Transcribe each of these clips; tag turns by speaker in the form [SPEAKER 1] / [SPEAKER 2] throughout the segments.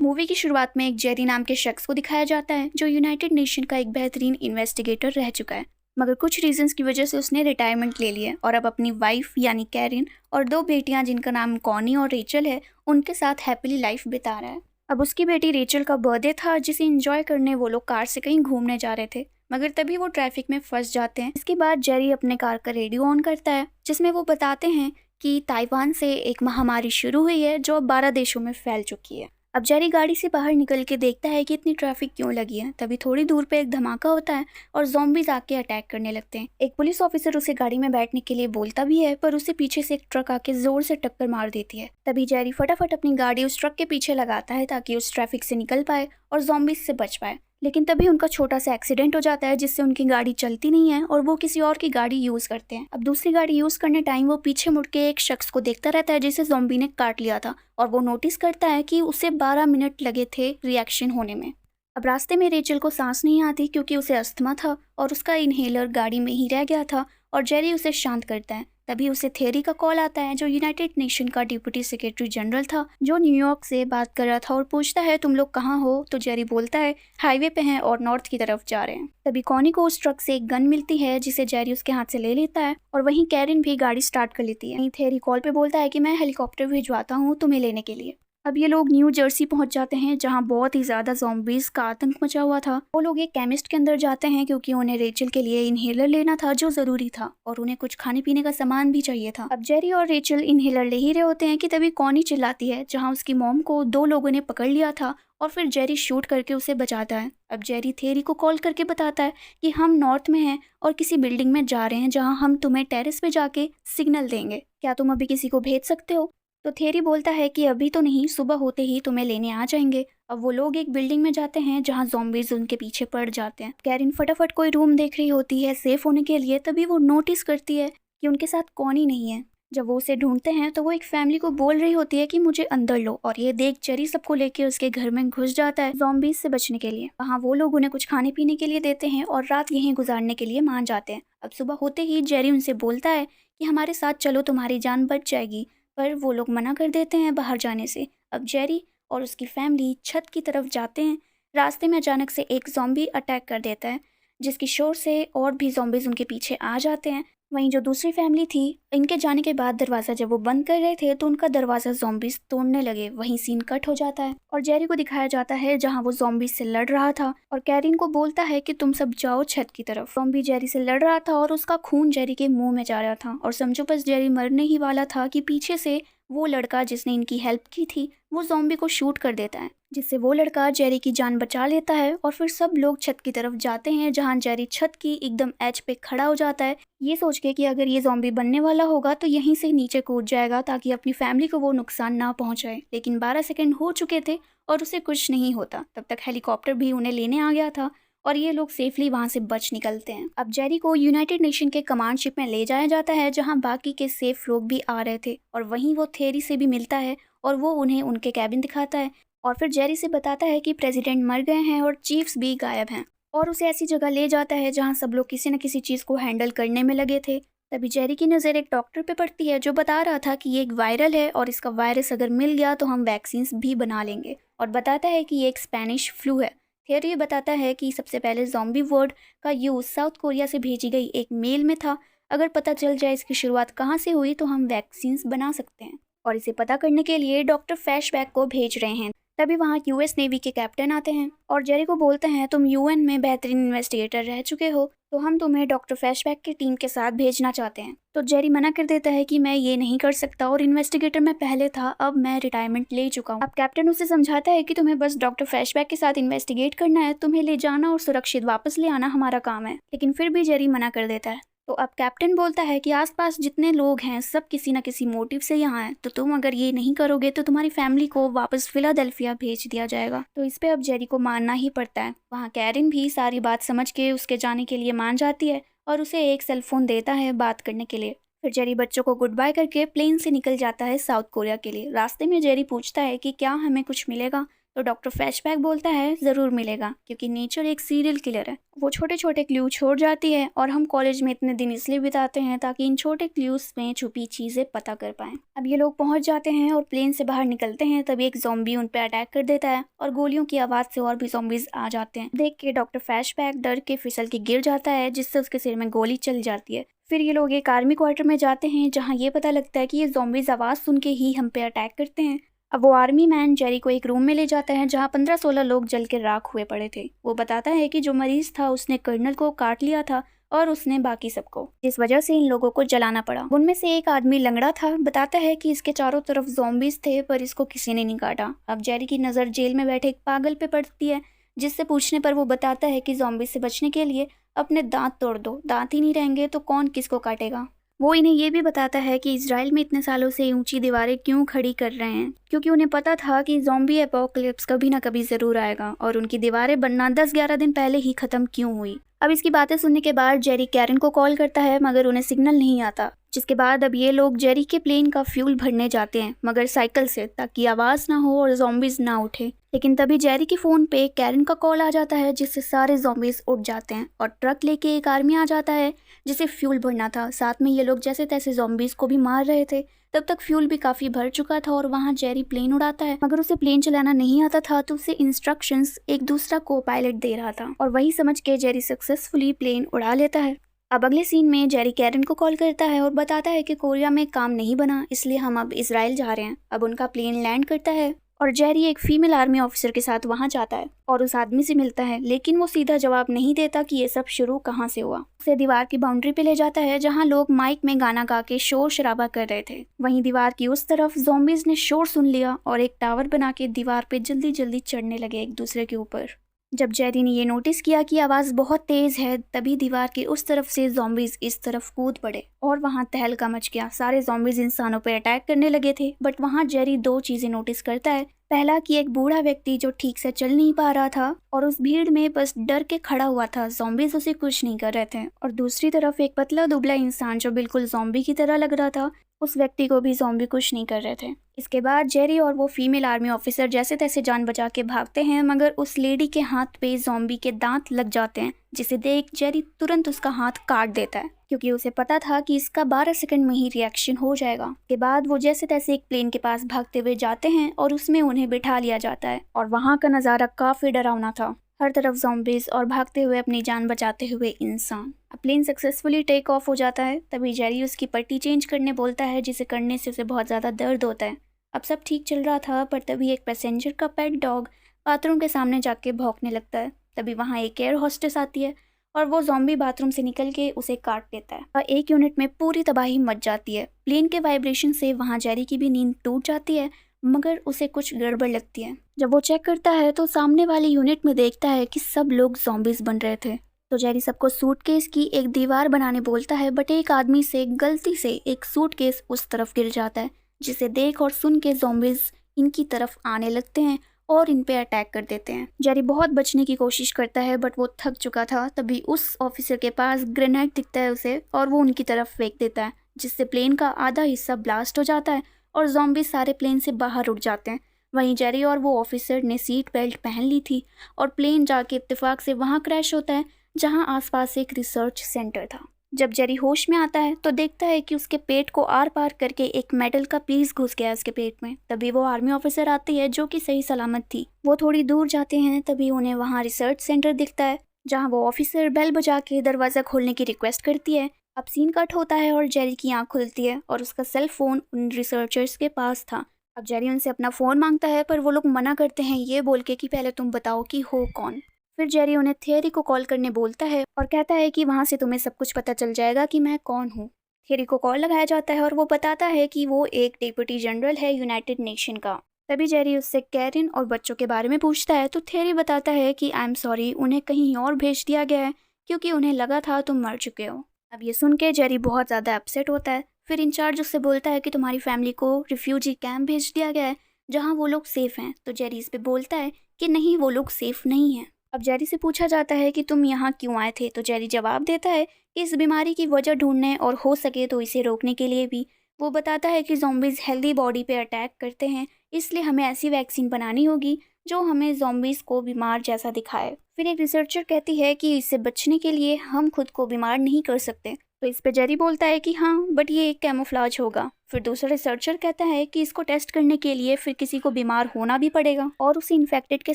[SPEAKER 1] Movie की शुरुआत में एक जेरी नाम के शख्स को दिखाया जाता है जो यूनाइटेड नेशन का एक बेहतरीन इन्वेस्टिगेटर रह चुका है। मगर कुछ रीजंस की वजह से उसने रिटायरमेंट ले लिया है और अब अपनी वाइफ यानी कैरिन और दो बेटियां जिनका नाम कॉनी और रेचल है उनके साथ हैप्पीली लाइफ बिता रहा है। अब उसकी बेटी रेचल का बर्थडे था जिसे एंजॉय करने वो लोग कार से कहीं घूमने जा रहे थे, मगर तभी वो ट्रैफिक में फंस जाते हैं। इसके बाद जेरी अपने कार का रेडियो ऑन करता है जिसमें वो बताते हैं कि ताइवान से एक महामारी शुरू हुई है जो अब 12 देशों में फैल चुकी है। अब जेरी गाड़ी से बाहर निकल के देखता है कि इतनी ट्रैफिक क्यों लगी है। तभी थोड़ी दूर पे एक धमाका होता है और ज़ॉम्बीज आके अटैक करने लगते हैं। एक पुलिस ऑफिसर उसे गाड़ी में बैठने के लिए बोलता भी है पर उसे पीछे से एक ट्रक आके जोर से टक्कर मार देती है। तभी जेरी फटाफट अपनी गाड़ी उस ट्रक के पीछे लगाता है ताकि उस ट्रैफिक से निकल पाए और ज़ॉम्बीज से बच पाए। लेकिन तभी उनका छोटा सा एक्सीडेंट हो जाता है जिससे उनकी गाड़ी चलती नहीं है और वो किसी और की गाड़ी यूज करते हैं। अब दूसरी गाड़ी यूज करने टाइम वो पीछे मुड़ के एक शख्स को देखता रहता है जिसे ज़ॉम्बी ने काट लिया था और वो नोटिस करता है कि उसे 12 मिनट लगे थे रिएक्शन होने में। अब रास्ते में रेचल को सांस नहीं आती क्योंकि उसे अस्थमा था और उसका इनहेलर गाड़ी में ही रह गया था और जेरी उसे शांत करता है। तभी उसे थेरी का कॉल आता है जो यूनाइटेड नेशन का डिप्टी सेक्रेटरी जनरल था जो न्यूयॉर्क से बात कर रहा था और पूछता है तुम लोग कहाँ हो। तो जेरी बोलता है हाईवे पे हैं और नॉर्थ की तरफ जा रहे हैं। तभी कॉनी को उस ट्रक से एक गन मिलती है जिसे जेरी उसके हाथ से ले लेता है और वहीं कैरिन भी गाड़ी स्टार्ट कर लेती है। थेरी कॉल पे बोलता है कि मैं हेलीकॉप्टर भिजवाता हूँ तुम्हें लेने के लिए। अब ये लोग न्यू जर्सी पहुंच जाते हैं जहां बहुत ही ज्यादा ज़ॉम्बीज का आतंक मचा हुआ था। वो लोग एक केमिस्ट के अंदर जाते हैं क्योंकि उन्हें रेचल के लिए इनहेलर लेना था जो जरूरी था और उन्हें कुछ खाने पीने का सामान भी चाहिए था। अब जेरी और रेचल इनहेलर ले ही रहे होते हैं कि तभी कॉनी चिल्लाती है जहां उसकी मॉम को दो लोगों ने पकड़ लिया था और फिर जेरी शूट करके उसे बचाता है। अब जेरी थेरी को कॉल करके बताता है कि हम नॉर्थ में हैं और किसी बिल्डिंग में जा रहे हैं जहां हम तुम्हें टेरेस पे जाके सिग्नल देंगे, क्या तुम अभी किसी को भेज सकते हो। तो थेरी बोलता है कि अभी तो नहीं, सुबह होते ही तुम्हें लेने आ जाएंगे। अब वो लोग एक बिल्डिंग में जाते हैं जहां ज़ॉम्बीज उनके पीछे पड़ जाते हैं। कैरिन फटाफट कोई रूम देख रही होती है सेफ होने के लिए, तभी वो नोटिस करती है कि उनके साथ कॉनी नहीं है। जब वो उसे ढूंढते हैं तो वो एक फैमिली को बोल रही होती है कि मुझे अंदर लो और ये देख जेरी सबको लेकर उसके घर में घुस जाता है ज़ॉम्बीज से बचने के लिए। वहाँ वो लोग उन्हें कुछ खाने पीने के लिए देते हैं और रात यहीं गुजारने के लिए मान जाते हैं। अब सुबह होते ही जेरी उनसे बोलता है कि हमारे साथ चलो तुम्हारी जान बच जाएगी, पर वो लोग मना कर देते हैं बाहर जाने से। अब जेरी और उसकी फैमिली छत की तरफ जाते हैं। रास्ते में अचानक से एक ज़ॉम्बी अटैक कर देता है जिसकी शोर से और भी ज़ॉम्बीज उनके पीछे आ जाते हैं। वहीं जो दूसरी फैमिली थी, इनके जाने के बाद दरवाज़ा जब वो बंद कर रहे थे तो उनका दरवाज़ा ज़ॉम्बीज तोड़ने लगे। वहीं सीन कट हो जाता है और जेरी को दिखाया जाता है जहां वो ज़ॉम्बीज से लड़ रहा था और कैरिन को बोलता है कि तुम सब जाओ छत की तरफ। ज़ॉम्बी जेरी से लड़ रहा था और उसका खून जेरी के मुंह में जा रहा था और समझो बस जेरी मरने ही वाला था कि पीछे से वो लड़का जिसने इनकी हेल्प की थी वो ज़ॉम्बी को शूट कर देता है जिससे वो लड़का जेरी की जान बचा लेता है और फिर सब लोग छत की तरफ जाते हैं जहां जेरी छत की एकदम एज पे खड़ा हो जाता है ये सोच के कि अगर ये ज़ॉम्बी बनने वाला होगा तो यहीं से नीचे कूद जाएगा ताकि अपनी फैमिली को वो नुकसान ना पहुंचाए। लेकिन 12 सेकंड हो चुके थे और उसे कुछ नहीं होता। तब तक हेलीकॉप्टर भी उन्हें लेने आ गया था और ये लोग सेफली वहां से बच निकलते हैं। अब जेरी को यूनाइटेड नेशन के कमांड शिप में ले जाया जाता है जहां बाकी के सेफ लोग भी आ रहे थे और वहीं वो थेरी से भी मिलता है और वो उन्हें उनके कैबिन दिखाता है और फिर जेरी से बताता है कि प्रेसिडेंट मर गए हैं और चीफ्स भी गायब हैं और उसे ऐसी जगह ले जाता है जहां सब लोग किसी न किसी चीज़ को हैंडल करने में लगे थे। तभी जेरी की नज़र एक डॉक्टर पे पड़ती है जो बता रहा था कि ये एक वायरल है और इसका वायरस अगर मिल गया तो हम वैक्सीन्स भी बना लेंगे और बताता है कि ये एक स्पेनिश फ्लू है। फिर ये बताता है कि सबसे पहले ज़ॉम्बी वर्ड का यूज़ साउथ कोरिया से भेजी गई एक मेल में था। अगर पता चल जाए इसकी शुरुआत कहाँ से हुई तो हम वैक्सीन्स बना सकते हैं और इसे पता करने के लिए डॉक्टर फ्लैशबैक को भेज रहे हैं। तभी वहाँ यूएस नेवी के कैप्टन आते हैं और जेरी को बोलते हैं तुम यूएन में बेहतरीन इन्वेस्टिगेटर रह चुके हो तो हम तुम्हें डॉक्टर फ्लैशबैक की टीम के साथ भेजना चाहते हैं। तो जेरी मना कर देता है कि मैं ये नहीं कर सकता और इन्वेस्टिगेटर मैं पहले था, अब मैं रिटायरमेंट ले चुका हूँ। अब कैप्टन उसे समझाता है कि तुम्हें बस डॉक्टर फ्लैशबैक के साथ इन्वेस्टिगेट करना है, तुम्हें ले जाना और सुरक्षित वापस ले आना हमारा काम है। लेकिन फिर भी जेरी मना कर देता है। तो अब कैप्टन बोलता है कि आसपास जितने लोग हैं सब किसी न किसी मोटिव से यहाँ हैं, तो तुम अगर ये नहीं करोगे तो तुम्हारी फैमिली को वापस फिलाडेल्फिया भेज दिया जाएगा। तो इस पे अब जेरी को मानना ही पड़ता है। वहाँ कैरिन भी सारी बात समझ के उसके जाने के लिए मान जाती है और उसे एक सेल फोन देता है बात करने के लिए। फिर जेरी बच्चों को गुड बाय करके प्लेन से निकल जाता है साउथ कोरिया के लिए। रास्ते में जेरी पूछता है कि क्या हमें कुछ मिलेगा, तो डॉक्टर फ्लैशबैक बोलता है ज़रूर मिलेगा, क्योंकि नेचर एक सीरियल किलर है। वो छोटे छोटे क्लू छोड़ जाती है और हम कॉलेज में इतने दिन इसलिए बिताते हैं ताकि इन छोटे क्लूज में छुपी चीज़ें पता कर पाएं। अब ये लोग पहुंच जाते हैं और प्लेन से बाहर निकलते हैं, तभी एक ज़ॉम्बी उन पे अटैक कर देता है और गोलियों की आवाज़ से और भी ज़ॉम्बीज आ जाते हैं। देख के डॉक्टर फ्लैशबैक डर के फिसल के गिर जाता है, जिससे उसके सिर में गोली चल जाती है। फिर ये लोग एक आर्मी क्वार्टर में जाते हैं, जहाँ ये पता लगता है कि ये ज़ॉम्बीज आवाज़ सुन के ही हम पे अटैक करते हैं। अब वो आर्मी मैन जेरी को एक रूम में ले जाता है, जहाँ 15-16 लोग जल के राख हुए पड़े थे। वो बताता है कि जो मरीज था उसने कर्नल को काट लिया था और उसने बाकी सबको, जिस वजह से इन लोगों को जलाना पड़ा। उनमें से एक आदमी लंगड़ा था, बताता है कि इसके चारों तरफ ज़ॉम्बीज थे पर इसको किसी ने नहीं काटा। अब जेरी की नज़र जेल में बैठे एक पागल पे पड़ती है, जिससे पूछने पर वो बताता है कि ज़ॉम्बीज से बचने के लिए अपने दांत तोड़ दो, दांत ही नहीं रहेंगे तो कौन किसको काटेगा। वो इन्हें ये भी बताता है कि इजराइल में इतने सालों से ऊंची दीवारें क्यों खड़ी कर रहे हैं, क्योंकि उन्हें पता था कि ज़ॉम्बी एपोकलिप्स कभी ना कभी ज़रूर आएगा, और उनकी दीवारें बनना 10-11 दिन पहले ही ख़त्म क्यों हुई। अब इसकी बातें सुनने के बाद जेरी कैरन को कॉल करता है, मगर उन्हें सिग्नल नहीं आता। जिसके बाद अब ये लोग जेरी के प्लेन का फ्यूल भरने जाते हैं, मगर साइकिल से, ताकि आवाज़ ना हो और ज़ॉम्बीज ना उठे। लेकिन तभी जेरी के फ़ोन पे कैरन का कॉल आ जाता है, जिससे सारे ज़ॉम्बीज उठ जाते हैं और ट्रक लेके एक आर्मी आ जाता है जिसे फ्यूल भरना था। साथ में ये लोग जैसे तैसे ज़ॉम्बीज को भी मार रहे थे। तब तक फ्यूल भी काफ़ी भर चुका था और वहाँ जेरी प्लेन उड़ाता है, मगर उसे प्लेन चलाना नहीं आता था, तो उसे इंस्ट्रक्शंस एक दूसरा को पायलट दे रहा था, और वही समझ के जेरी सक्सेसफुली प्लेन उड़ा लेता है। अब अगले सीन में जेरी कैरन को कॉल करता है और बताता है कि कोरिया में काम नहीं बना, इसलिए हम अब इसराइल जा रहे हैं। अब उनका प्लेन लैंड करता है और जेरी एक फीमेल आर्मी ऑफिसर के साथ वहां जाता है और उस आदमी से मिलता है, लेकिन वो सीधा जवाब नहीं देता कि ये सब शुरू कहाँ से हुआ। उसे दीवार की बाउंड्री पे ले जाता है, जहाँ लोग माइक में गाना गा के शोर शराबा कर रहे थे। वहीं दीवार की उस तरफ ज़ॉम्बीज ने शोर सुन लिया और एक टावर बना के दीवार पे जल्दी जल्दी चढ़ने लगे एक दूसरे के ऊपर। जब जेरी ने ये नोटिस किया कि आवाज़ बहुत तेज़ है, तभी दीवार की उस तरफ से ज़ॉम्बीज इस तरफ कूद पड़े और वहाँ तहलका मच गया। सारे ज़ॉम्बीज इंसानों पर अटैक करने लगे थे, बट वहाँ जेरी दो चीज़ें नोटिस करता है। पहला कि एक बूढ़ा व्यक्ति जो ठीक से चल नहीं पा रहा था और उस भीड़ में बस डर के खड़ा हुआ था, ज़ॉम्बीज उसे कुछ नहीं कर रहे थे। और दूसरी तरफ एक पतला दुबला इंसान जो बिल्कुल ज़ॉम्बी की तरह लग रहा था, उस व्यक्ति को भी ज़ॉम्बी कुछ नहीं कर रहे थे। इसके बाद जेरी और वो फीमेल आर्मी ऑफिसर जैसे तैसे जान बचा के भागते हैं, मगर उस लेडी के हाथ पे ज़ॉम्बी के दांत लग जाते हैं, जिसे देख जेरी तुरंत उसका हाथ काट देता है, क्योंकि उसे पता था कि इसका 12 सेकंड में ही रिएक्शन हो जाएगा। के बाद वो जैसे तैसे एक प्लेन के पास भागते हुए जाते हैं और उसमें उन्हें बिठा लिया जाता है, और वहाँ का नज़ारा काफ़ी डरावना था। हर तरफ ज़ॉम्बीज और भागते हुए अपनी जान बचाते हुए इंसान। अब प्लेन सक्सेसफुली टेक ऑफ हो जाता है, तभी जेरी उसकी पट्टी चेंज करने बोलता है, जिसे करने से उसे बहुत ज़्यादा दर्द होता है। अब सब ठीक चल रहा था, पर तभी एक पैसेंजर का पेट डॉग बाथरूम के सामने जाके भौंकने लगता है। तभी वहाँ एक एयर होस्टेस आती है और वो ज़ॉम्बी बाथरूम से निकल के उसे काट देता है और एक यूनिट में पूरी तबाही मच जाती है। प्लेन के वाइब्रेशन से वहाँ जेरी की भी नींद टूट जाती है, मगर उसे कुछ गड़बड़ लगती है। जब वो चेक करता है तो सामने वाली यूनिट में देखता है कि सब लोग ज़ॉम्बीज बन रहे थे। तो जेरी सबको सूटकेस की एक दीवार बनाने बोलता है, बट एक आदमी से गलती से एक सूटकेस उस तरफ गिर जाता है, जिसे देख और सुन के ज़ॉम्बीज इनकी तरफ आने लगते हैं और इन पे अटैक कर देते हैं। जेरी बहुत बचने की कोशिश करता है, बट वो थक चुका था। तभी उस ऑफिसर के पास ग्रेनेड दिखता है उसे, और वो उनकी तरफ फेंक देता है, जिससे प्लेन का आधा हिस्सा ब्लास्ट हो जाता है और ज़ॉम्बी सारे प्लेन से बाहर उड़ जाते हैं। वहीं जेरी और वो ऑफिसर ने सीट बेल्ट पहन ली थी और प्लेन जाके इत्तेफाक से वहाँ क्रैश होता है, जहाँ आसपास एक रिसर्च सेंटर था। जब जेरी होश में आता है तो देखता है कि उसके पेट को आर पार करके एक मेटल का पीस घुस गया उसके पेट में। तभी वो आर्मी ऑफिसर आती है, जो कि सही सलामत थी। वो थोड़ी दूर जाते हैं, तभी उन्हें वहाँ रिसर्च सेंटर दिखता है, जहाँ वो ऑफिसर बेल बजा के दरवाज़ा खोलने की रिक्वेस्ट करती है। अब सीन कट होता है और जेरी की आँख खुलती है और उसका सेल फोन उन रिसर्चर्स के पास था। अब जेरी उनसे अपना फ़ोन मांगता है, पर वो लोग मना करते हैं, ये बोल के कि पहले तुम बताओ कि हो कौन। फिर जेरी उन्हें थियरी को कॉल करने बोलता है और कहता है कि वहाँ से तुम्हें सब कुछ पता चल जाएगा कि मैं कौन हूँ। थियरी को कॉल लगाया जाता है और वो बताता है कि वो एक डिप्टी जनरल है यूनाइटेड नेशन का। तभी जेरी उससे कैरिन और बच्चों के बारे में पूछता है, तो थियरी बताता है कि आई एम सॉरी, उन्हें कहीं और भेज दिया गया है क्योंकि उन्हें लगा था तुम मर चुके हो। अब ये सुन के जेरी बहुत ज़्यादा अपसेट होता है। फिर इंचार्ज उससे बोलता है कि तुम्हारी फैमिली को रिफ्यूजी कैंप भेज दिया गया है, जहाँ वो लोग सेफ़ हैं। तो जेरी इस पे बोलता है कि नहीं, वो लोग सेफ़ नहीं हैं। अब जेरी से पूछा जाता है कि तुम यहाँ क्यों आए थे, तो जेरी जवाब देता है कि इस बीमारी की वजह ढूंढने और हो सके तो इसे रोकने के लिए भी। वो बताता है कि ज़ॉम्बीज़ हेल्दी बॉडी पे अटैक करते हैं, इसलिए हमें ऐसी वैक्सीन बनानी होगी जो हमें ज़ॉम्बीज़ को बीमार जैसा दिखाए। फिर एक रिसर्चर कहती है कि इससे बचने के लिए हम खुद को बीमार नहीं कर सकते। तो इस पे जेरी बोलता है कि हाँ, बट ये एक कैमोफ्लाज होगा। फिर दूसरा रिसर्चर कहता है कि इसको टेस्ट करने के लिए फिर किसी को बीमार होना भी पड़ेगा और उसे इन्फेक्टेड के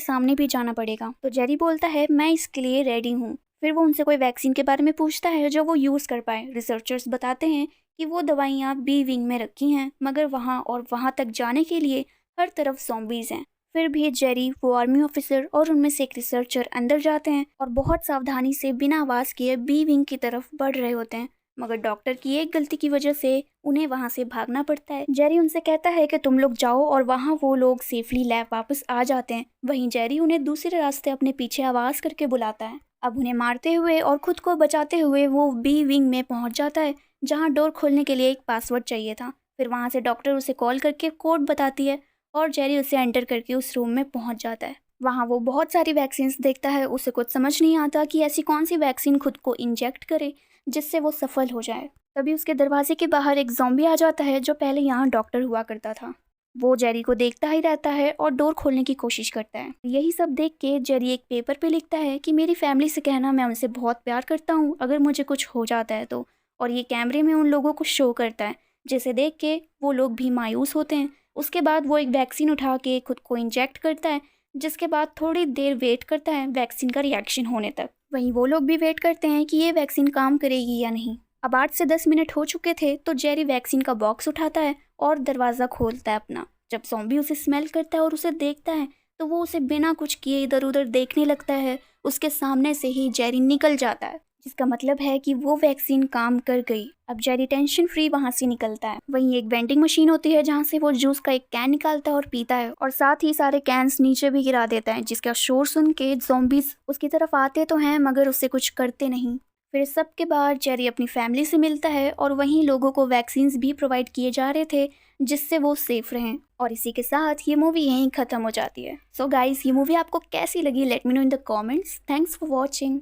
[SPEAKER 1] सामने भी जाना पड़ेगा। तो जेरी बोलता है मैं इसके लिए रेडी हूँ। फिर वो उनसे कोई वैक्सीन के बारे में पूछता है जो वो यूज़ कर पाए। रिसर्चर्स बताते हैं कि वो दवाइयाँ बी विंग में रखी हैं, मगर वहाँ तक जाने के लिए हर तरफ ज़ॉम्बीज़ हैं। फिर भी जेरी, वो आर्मी ऑफिसर और उनमें से एक रिसर्चर अंदर जाते हैं और बहुत सावधानी से बिना आवाज़ किए बी विंग की तरफ बढ़ रहे होते हैं, मगर डॉक्टर की एक गलती की वजह से उन्हें वहां से भागना पड़ता है। जेरी उनसे कहता है कि तुम लोग जाओ और वहां वो लोग सेफली लैब वापस आ जाते हैं। वहीं जेरी उन्हें दूसरे रास्ते अपने पीछे आवाज़ करके बुलाता है। अब उन्हें मारते हुए और खुद को बचाते हुए वो बी विंग में पहुंच जाता है, जहां डोर खोलने के लिए एक पासवर्ड चाहिए था। फिर वहां से डॉक्टर उसे कॉल करके कोड बताती है और जेरी उसे एंटर करके उस रूम में पहुंच जाता है। वहाँ वो बहुत सारी वैक्सीन देखता है। उसे कुछ समझ नहीं आता कि ऐसी कौन सी वैक्सीन खुद को इंजेक्ट करे जिससे वो सफल हो जाए। तभी उसके दरवाजे के बाहर एक ज़ॉम्बी आ जाता है जो पहले यहाँ डॉक्टर हुआ करता था। वो जेरी को देखता ही रहता है और डोर खोलने की कोशिश करता है। यही सब देख के जेरी एक पेपर पे लिखता है कि मेरी फैमिली से कहना मैं उनसे बहुत प्यार करता हूँ अगर मुझे कुछ हो जाता है तो। और ये कैमरे में उन लोगों को शो करता है, जिसे देख के वो लोग भी मायूस होते हैं। उसके बाद वो एक वैक्सीन उठा के खुद को इंजेक्ट करता है, जिसके बाद थोड़ी देर वेट करता है वैक्सीन का रिएक्शन होने तक। वहीं वो लोग भी वेट करते हैं कि ये वैक्सीन काम करेगी या नहीं। अब 8 से 10 मिनट हो चुके थे तो जेरी वैक्सीन का बॉक्स उठाता है और दरवाज़ा खोलता है अपना। जब ज़ॉम्बी उसे स्मेल करता है और उसे देखता है तो वो उसे बिना कुछ किए इधर उधर देखने लगता है। उसके सामने से ही जेरी निकल जाता है, जिसका मतलब है कि वो वैक्सीन काम कर गई। अब जेरी टेंशन फ्री वहां से निकलता है। वहीं एक वेंडिंग मशीन होती है जहां से वो जूस का एक कैन निकालता है और पीता है, और साथ ही सारे कैंस नीचे भी गिरा देता है, जिसका शोर सुन के ज़ॉम्बीज उसकी तरफ आते तो हैं मगर उससे कुछ करते नहीं। फिर सबके बाद जेरी अपनी फैमिली से मिलता है और वहीं लोगों को वैक्सीन्स भी प्रोवाइड किए जा रहे थे जिससे वो सेफ रहें। और इसी के साथ ये मूवी यहीं ख़त्म हो जाती है। सो गाइस, ये मूवी आपको कैसी लगी? Let me know in the comments. Thanks for watching.